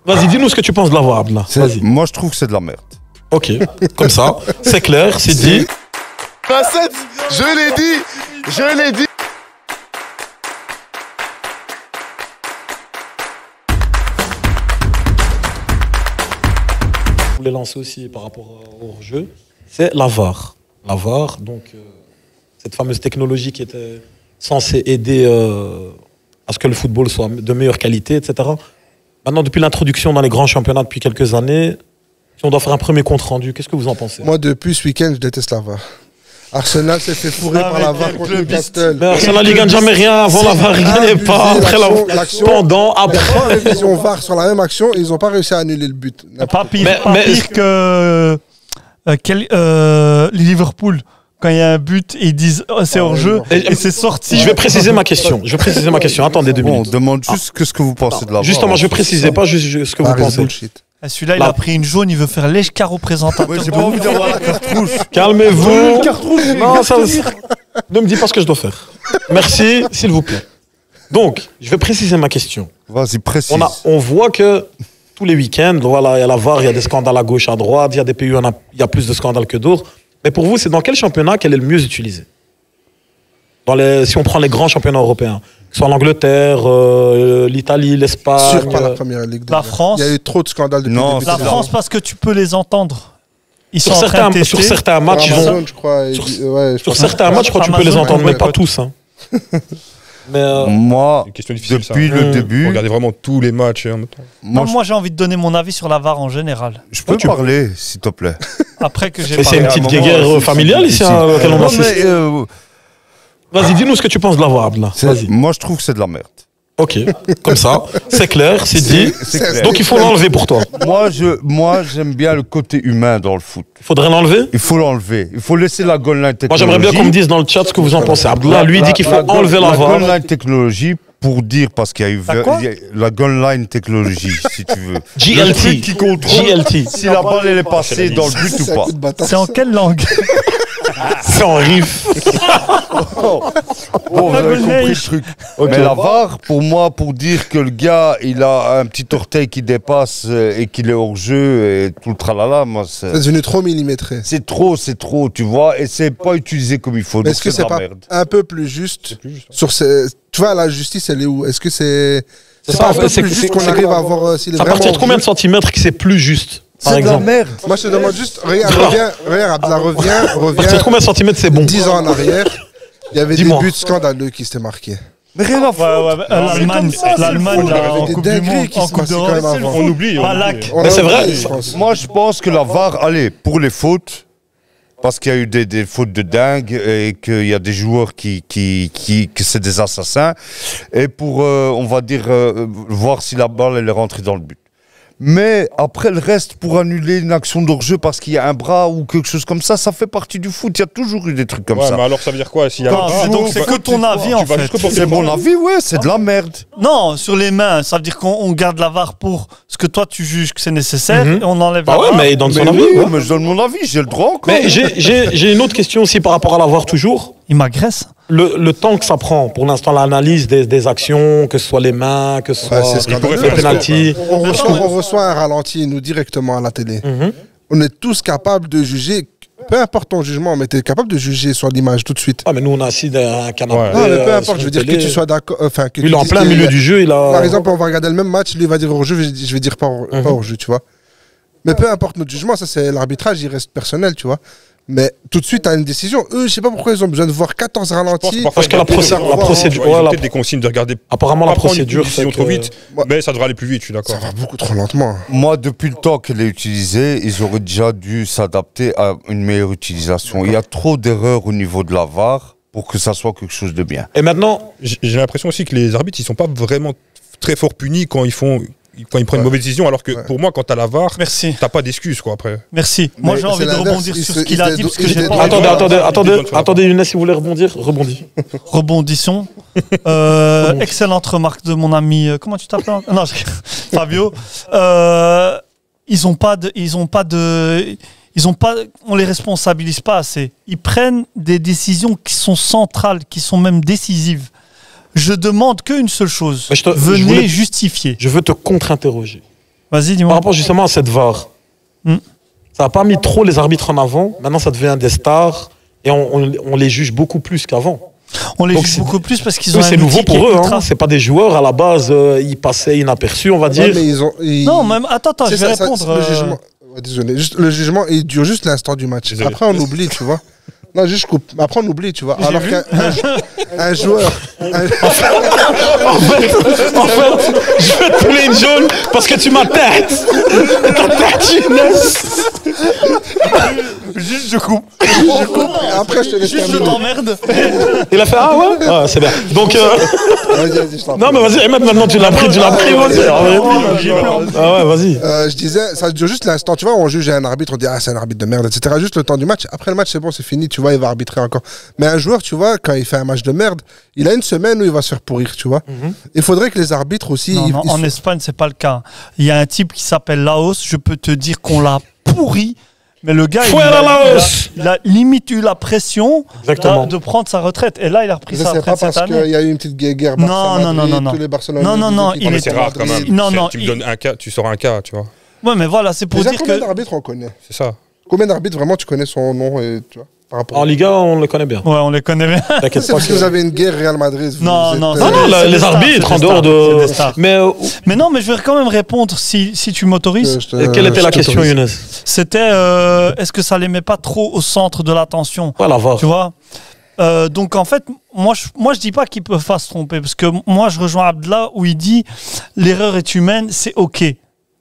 Vas-y, dis-nous ce que tu penses de la VAR, Abdallah. Vas-y. Moi, je trouve que c'est de la merde. Ok, comme ça, c'est clair, c'est dit. Facette, je l'ai dit, je l'ai dit. Je voulais lancer aussi par rapport au jeu, c'est la VAR. La VAR, donc cette fameuse technologie qui était censée aider à ce que le football soit de meilleure qualité, etc. Maintenant, depuis l'introduction dans les grands championnats depuis quelques années, si on doit faire un premier compte rendu, qu'est-ce que vous en pensez? Moi, depuis ce week-end, je déteste la VAR. Arsenal s'est fait fourrer par la VAR contre Newcastle. Mais Arsenal, il gagne jamais rien avant la VAR, il gagnait pas. Après l'action, pendant, après. Trois révisions VAR sur la même action, ils n'ont pas réussi à annuler le but. Pas pire que Liverpool. Quand il y a un but et ils disent c'est hors jeu et c'est sorti. Je vais préciser ma question. Attendez 2 minutes. On demande juste ce que vous pensez de la VAR. Justement, je vais préciser pas juste ce que vous pensez. Celui-là, il a pris une jaune, il veut faire l'escar au présentateur. J'ai pas envie d'avoir la carte rouge. Calmez-vous. Non, ça, ne me dis pas ce que je dois faire. Merci, s'il vous plaît. Donc, je vais préciser ma question. Vas-y, précise. On voit que tous les week-ends, voilà, il y a la VAR, il y a des scandales à gauche, à droite, il y a des pays où il y a plus de scandales que d'autres. Mais pour vous, c'est dans quel championnat qu'elle est le mieux utilisée? Si on prend les grands championnats européens, que ce soit l'Angleterre, l'Italie, l'Espagne... Sûr pas la première ligue. La France. Il y a eu trop de scandales depuis Non, le début. La France, parce que tu peux les entendre. Ils sont sur certains matchs, Amazon, je crois. Sur certains matchs, je crois que tu peux les entendre, mais pas tous. Hein. Mais moi, une question difficile, depuis le début... Regardez vraiment tous les matchs en même temps. Moi, j'ai envie de donner mon avis sur la VAR en général. Je peux parler, s'il te plaît. Après que j'ai c'est une petite guerre familiale ici à laquelle on assiste. Vas-y, dis-nous ce que tu penses de la VAR, là. Moi, je trouve que c'est de la merde. Ok, comme ça, c'est clair, c'est dit. Clair. Donc il faut l'enlever pour toi. Moi, j'aime bien le côté humain dans le foot. Il faudrait l'enlever? Il faut l'enlever. Il faut laisser la goal line technologie. Moi, j'aimerais bien qu'on me dise dans le chat ce que vous en pensez. Abdallah, lui, dit qu'il faut enlever la VAR. La goal line technologie, pour dire, parce qu'il y a eu la goal line technologie, si tu veux. GLT. Qui contrôle GLT. si la balle elle est passée dans le but ou pas. C'est en quelle langue? C'est en riff. Bon, vous avez compris le truc. Mais la VAR, pour moi, pour dire que le gars, il a un petit orteil qui dépasse et qu'il est hors jeu et tout le tralala, moi, c'est devenu trop millimétré. C'est trop, tu vois, et c'est pas utilisé comme il faut. Est-ce que c'est pas un peu plus juste sur ces... Tu vois, la justice, elle est où? Est-ce que c'est pas un peu plus juste qu'on arrive à avoir... À partir de combien de centimètres que c'est plus juste? C'est de la merde. Moi, je te demande juste, reviens, Abdallah, reviens. À partir de combien de centimètres c'est bon? 10 ans en arrière, il y avait des buts scandaleux qui s'étaient marqués. Mais rien à foutre. L'Allemagne, en Coupe du Monde, en Coupe d'Europe, On oublie. Mais c'est vrai. Moi, je pense que la VAR, allez, pour les fautes, parce qu'il y a eu des fautes de dingue et qu'il y a des joueurs que c'est des assassins, et pour, on va dire, voir si la balle elle est rentrée dans le but. Mais après le reste, pour annuler une action d'hors-jeu parce qu'il y a un bras ou quelque chose comme ça fait partie du foot. Il y a toujours eu des trucs comme ça. Mais alors ça veut dire quoi s'il y a donc c'est que ton avis en fait. C'est mon avis, ouais, c'est de la merde. Non, sur les mains, ça veut dire qu'on garde la VAR pour ce que toi tu juges que c'est nécessaire et on enlève la VAR. Ah ouais, mais il donne son avis. Oui, mais je donne mon avis, j'ai le droit encore. Mais j'ai une autre question aussi par rapport à la VAR toujours. Il m'agresse. Le temps que ça prend pour l'instant l'analyse des actions, que ce soit les mains, que ce soit le penalty. On reçoit un ralenti nous directement à la télé. On est tous capables de juger, peu importe ton jugement, mais tu es capable de juger sur l'image tout de suite. Ah mais nous on a assis dans un canapé. Non mais peu importe, je veux dire que tu sois d'accord. Enfin, il est en plein milieu du jeu, Par exemple, on va regarder le même match, lui va dire hors jeu, je vais dire pas hors jeu, tu vois. Mais peu importe notre jugement, ça c'est l'arbitrage, il reste personnel, tu vois. Mais tout de suite, tu as une décision. Eux, je sais pas pourquoi ils ont besoin de voir 14 ralentis. Parce que la procédure. Il y a peut-être des consignes de regarder. Apparemment, la procédure. Une décision trop vite, mais ça devrait aller plus vite, je suis d'accord. Ça va beaucoup trop lentement. Moi, depuis le temps qu'elle est utilisée, ils auraient déjà dû s'adapter à une meilleure utilisation. Il y a trop d'erreurs au niveau de la VAR pour que ça soit quelque chose de bien. Et maintenant, j'ai l'impression aussi que les arbitres, ils sont pas vraiment très fort punis quand ils prennent une mauvaise décision, alors que pour moi, quand t'as la VAR, t'as pas d'excuses quoi après. Merci. Moi j'ai envie de rebondir sur ce qu'il a dit parce que j'ai attendez, Younes, si vous voulez rebondir, rebondissons. Excellente remarque de mon ami. Comment tu t'appelles? Non, Fabio. On les responsabilise pas assez. Ils prennent des décisions qui sont centrales, qui sont même décisives. Je demande qu'une seule chose. Venez justifier. Je veux te contre-interroger. Vas-y, Par dis-moi. rapport justement à cette VAR, Hmm. ça n'a pas mis trop les arbitres en avant. Maintenant, ça devient des stars et on les juge beaucoup plus qu'avant. On les Donc, juge c'est- beaucoup plus parce qu'ils ont Eux, un c'est nouveau outil qui pour est eux. ultra- Hein. C'est pas des joueurs à la base. Ils passaient inaperçus, on va Ouais, dire. mais Non, même. Attends, je C'est vais ça, répondre. le jugement. Ouais, désolé, le jugement, il dure juste l'instant du match. Désolé. Après, on oublie, tu vois. Non, juste je coupe. Après, on oublie, tu vois. Alors qu'un joueur. En fait, je vais te donner une jaune parce que tu m'as tête. Ta tête, Juste, je coupe. Après, je te laisse Juste, je terminer. t'emmerde. Il a fait ah ouais. Ah, c'est bien. Donc Vas-y, je t'en non prie. mais vas-y, Ahmed, maintenant tu l'as pris, vas-y. Ah ouais, vas-y. Je disais, ça dure juste l'instant, tu vois, on juge un arbitre, on dit ah c'est un arbitre de merde, etc. Juste le temps du match. Après le match, c'est bon, c'est fini, tu vois, il va arbitrer encore. Mais un joueur, tu vois, quand il fait un match de merde, il a une semaine où il va se faire pourrir, tu vois. Il faudrait que les arbitres aussi. Non, non, ils en soient- Espagne, c'est pas le cas. Il y a un type qui s'appelle Laos. Je peux te dire qu'on l'a pourri. Mais le gars, Fuera Laos. il a limite eu la pression Exactement. de prendre sa retraite. Et là, il a repris Ça, sa c'est pas retraite cette parce qu'il année. y a eu une petite guerre. Non, Barça, non, Madrid, non, non. Tous les Barcelonais. Non, non, non, les il équipes est- Mais c'est rare quand même. Non, non, Tu me donnes un cas, tu sors un cas, tu vois. Ouais, mais voilà, c'est pour Déjà, dire combien que. d'arbitres on connaît C'est ça. Combien d'arbitres vraiment tu connais son nom et, tu vois, par rapport En Liga, on le connaît bien. Ouais, on les connaît bien. T'inquiète C'est pas. parce que vous avez une guerre Real Madrid. vous Non, êtes, non, Non, non, c'est des les stars, arbitres c'est en des dehors stars, de. c'est des stars. Mais Mais non, mais je vais quand même répondre si tu m'autorises. quelle était la je question, t'autorise. Younes? C'était est-ce que ça les met pas trop au centre de l'attention? Ouais, la VAR. Tu vois. Donc en fait, moi je dis pas qu'ils peuvent pas se tromper parce que moi je rejoins Abdallah où il dit l'erreur est humaine, c'est ok.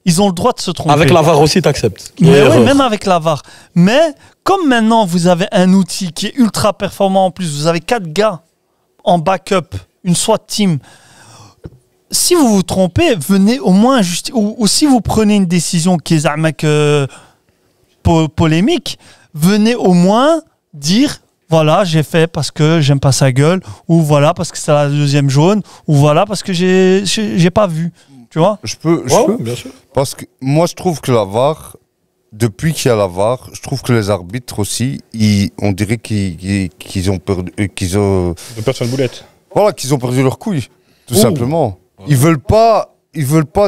Ils ont le droit de se tromper. Avec la VAR aussi, t'acceptes. Mais oui, même avec la VAR. Mais comme maintenant vous avez un outil qui est ultra performant en plus, vous avez 4 gars en backup, une SWAT team. Si vous vous trompez, venez au moins ou si vous prenez une décision qui est z'amak, polémique, venez au moins dire voilà, j'ai fait parce que j'aime pas sa gueule, ou voilà parce que c'est la deuxième jaune, ou voilà parce que j'ai pas vu. Tu vois? Je peux. bien sûr. Parce que moi, je trouve que la VAR, depuis qu'il y a la VAR, je trouve que les arbitres aussi, on dirait qu'ils ont perdu. De personne boulette. Voilà, qu'ils ont perdu leur couille, tout Ouh. simplement. Ils veulent pas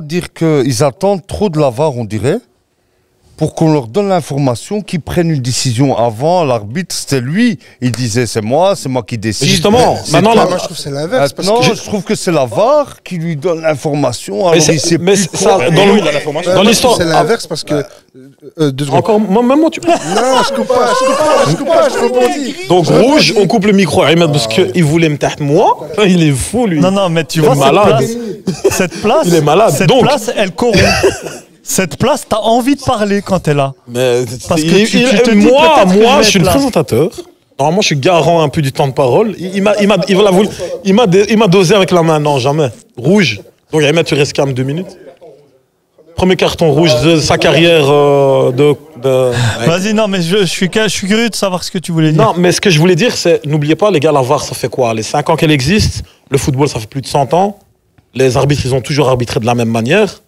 dire qu'ils attendent trop de la VAR, on dirait, pour qu'on leur donne l'information, qu'ils prennent une décision avant. L'arbitre, c'était lui. Il disait c'est moi qui décide. Justement, C'est maintenant, toi. Moi, je trouve que c'est l'inverse. Parce Non, que je trouve que c'est la VAR qui lui donne l'information. Alors Mais il sait mais plus ça, quoi. dans il a l'information. dans moi, je l'histoire. trouve que c'est l'inverse parce que. 2 secondes. Encore, même moi, tu. Non, je coupe pas, je rebondis. Donc, rouge, on coupe le micro à Ahmed parce qu'il voulait me taire moi. Il est fou, lui. Non, mais tu Il est vois, malade. cette place, Il est malade. Cette Donc- place, elle corrompt. Cette place, t'as envie de parler quand t'es là. Mais Parce que tu te dis moi, peut-être que je vais je suis être le là. présentateur. Normalement, je suis garant un peu du temps de parole. Il m'a dosé avec la main. Non, jamais. Rouge. Donc, Ahmed, tu restes calme 2 minutes. Premier carton rouge de sa carrière Vas-y, non, mais je suis curieux de savoir ce que tu voulais dire. Non, mais ce que je voulais dire, c'est, n'oubliez pas, les gars, la VAR, ça fait quoi? Les 5 ans qu'elle existe, le football, ça fait plus de 100 ans. Les arbitres, ils ont toujours arbitré de la même manière.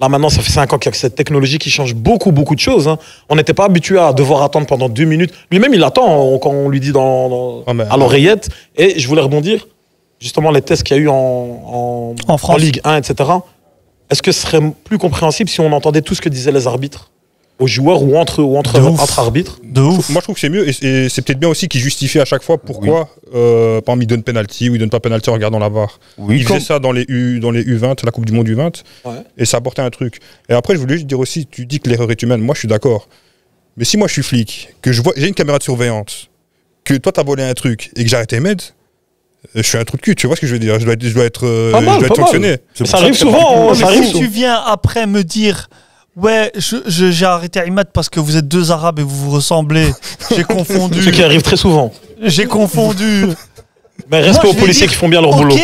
Là, maintenant, ça fait 5 ans qu'il y a cette technologie qui change beaucoup, beaucoup de choses. Hein. On n'était pas habitué à devoir attendre pendant 2 minutes. Lui-même, il attend quand on lui dit à l'oreillette. Et je voulais rebondir, justement, les tests qu'il y a eu en France. en Ligue 1, etc. Est-ce que ce serait plus compréhensible si on entendait tout ce que disaient les arbitres aux joueurs ou entre arbitres? De ouf. Moi, je trouve que c'est mieux et c'est peut-être bien aussi qu'ils justifient à chaque fois pourquoi, par exemple, ils donnent penalty ou ils donnent pas penalty en regardant la VAR. Oui, Ils faisaient ça dans les U20, la Coupe du Monde U20, Ouais. et ça apportait un truc. Et après, je voulais juste dire aussi, tu dis que l'erreur est humaine. Moi, je suis d'accord. Mais si moi, je suis flic, que j'ai une caméra de surveillance, que toi, t'as volé un truc et que j'arrête Ahmed, je suis un trou de cul. Tu vois ce que je veux dire? Je dois être Pas mal, pas sanctionné. mal. C'est Ça pour arrive que souvent, c'est ça arrive Si tu viens après me dire ouais, j'ai arrêté Ahmed parce que vous êtes 2 Arabes et vous vous ressemblez, j'ai confondu. Ce qui arrive très souvent. J'ai confondu. Mais respect Moi, aux je vais policiers dire, qui font bien leur boulot. Ok,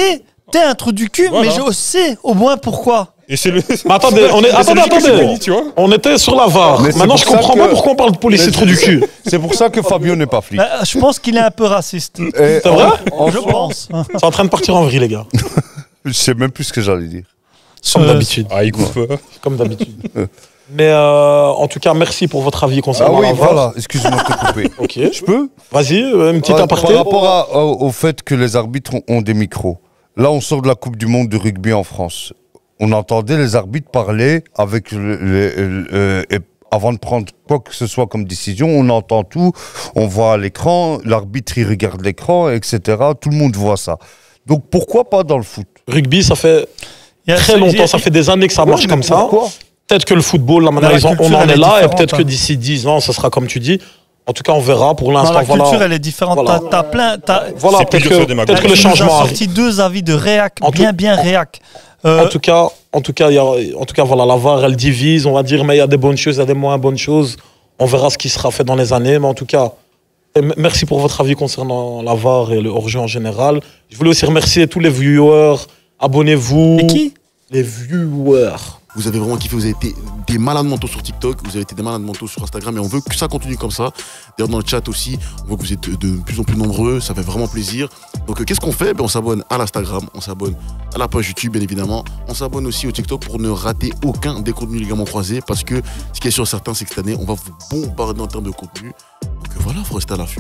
t'es un trou du cul, Voilà. mais je sais au moins pourquoi. Et c'est le. Mais attendez, Attendez. Tu vois? On était sur la VAR. Mais c'est Maintenant, pour je ça comprends que- pas pourquoi on parle de policier trou du cul. C'est pour ça que Fabio n'est pas flic. Je pense qu'il est un peu raciste. Et C'est vrai? Je pense. C'est en train de partir en vrille, les gars. Je sais même plus ce que j'allais dire. Comme d'habitude. Ah, il coupe. Comme d'habitude. Mais en tout cas, merci pour votre avis Ah concernant oui, la VAR. voilà, excuse-moi de te couper. Ok. Je peux Vas-y, une petite aparté. Par rapport au fait que les arbitres ont des micros. Là, on sort de la Coupe du Monde de rugby en France. on entendait les arbitres parler avec et avant de prendre quoi que ce soit comme décision, on entend tout, on voit à l'écran, l'arbitre il regarde l'écran, etc. Tout le monde voit ça. Donc pourquoi pas dans le foot? Rugby, ça fait très longtemps, ça fait des années que ça marche comme ça. Peut-être que le football, là, maintenant, on en est là, et peut-être que d'ici 10 ans, ce sera comme tu dis. En tout cas, on verra. Pour l'instant, la culture, elle est différente. Voilà. T'as plein. Voilà, peut-être que le changement a sorti 2 avis de réac, bien réac. En tout cas, voilà, la VAR, elle divise, on va dire, mais il y a des bonnes choses, il y a des moins bonnes choses. On verra ce qui sera fait dans les années, mais en tout cas, merci pour votre avis concernant la VAR et le hors-jeu en général. Je voulais aussi remercier tous les viewers. Abonnez-vous. Et qui? Les viewers. Vous avez vraiment kiffé, vous avez été des malades mentaux sur TikTok, vous avez été des malades mentaux sur Instagram et on veut que ça continue comme ça. D'ailleurs dans le chat aussi, on voit que vous êtes de plus en plus nombreux, ça fait vraiment plaisir. Donc qu'est-ce qu'on fait? On s'abonne à l'Instagram, on s'abonne à la page YouTube bien évidemment, on s'abonne aussi au TikTok pour ne rater aucun des contenus ligaments croisés parce que ce qui est sûr certain c'est que cette année on va vous bombarder en termes de contenu. Donc voilà, il faut rester à l'affût.